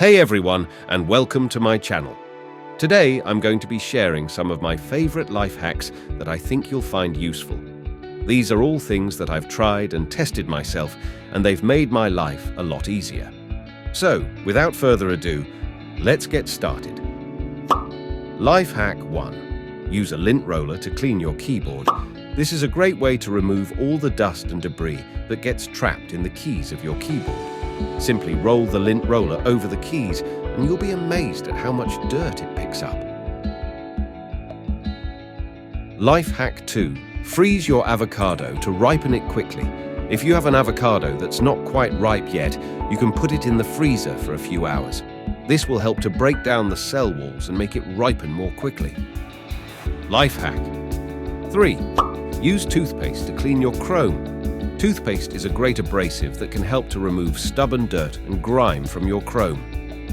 Hey everyone, and welcome to my channel. Today I'm going to be sharing some of my favorite life hacks that I think you'll find useful. These are all things that I've tried and tested myself, and they've made my life a lot easier. So, without further ado, let's get started. Life hack 1. Use a lint roller to clean your keyboard. This is a great way to remove all the dust and debris that gets trapped in the keys of your keyboard. Simply roll the lint roller over the keys and you'll be amazed at how much dirt it picks up. Life hack 2. Freeze your avocado to ripen it quickly. If you have an avocado that's not quite ripe yet, you can put it in the freezer for a few hours. This will help to break down the cell walls and make it ripen more quickly. Life hack 3. Use toothpaste to clean your chrome. Toothpaste is a great abrasive that can help to remove stubborn dirt and grime from your chrome.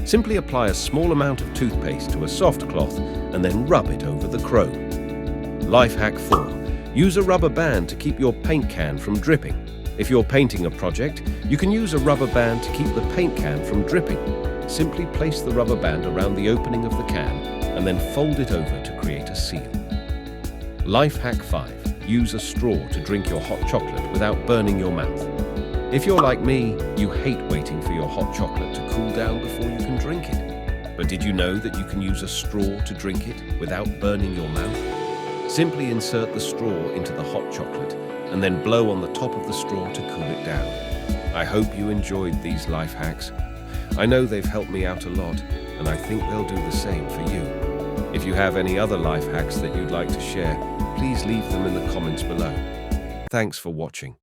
Simply apply a small amount of toothpaste to a soft cloth and then rub it over the chrome. Life hack 4. Use a rubber band to keep your paint can from dripping. If you're painting a project, you can use a rubber band to keep the paint can from dripping. Simply place the rubber band around the opening of the can and then fold it over to create a seal. Life hack 5. Use a straw to drink your hot chocolate without burning your mouth. If you're like me, you hate waiting for your hot chocolate to cool down before you can drink it. But did you know that you can use a straw to drink it without burning your mouth? Simply insert the straw into the hot chocolate and then blow on the top of the straw to cool it down. I hope you enjoyed these life hacks. I know they've helped me out a lot, and I think they'll do the same for you. If you have any other life hacks that you'd like to share, please leave them in the comments below. Thanks for watching.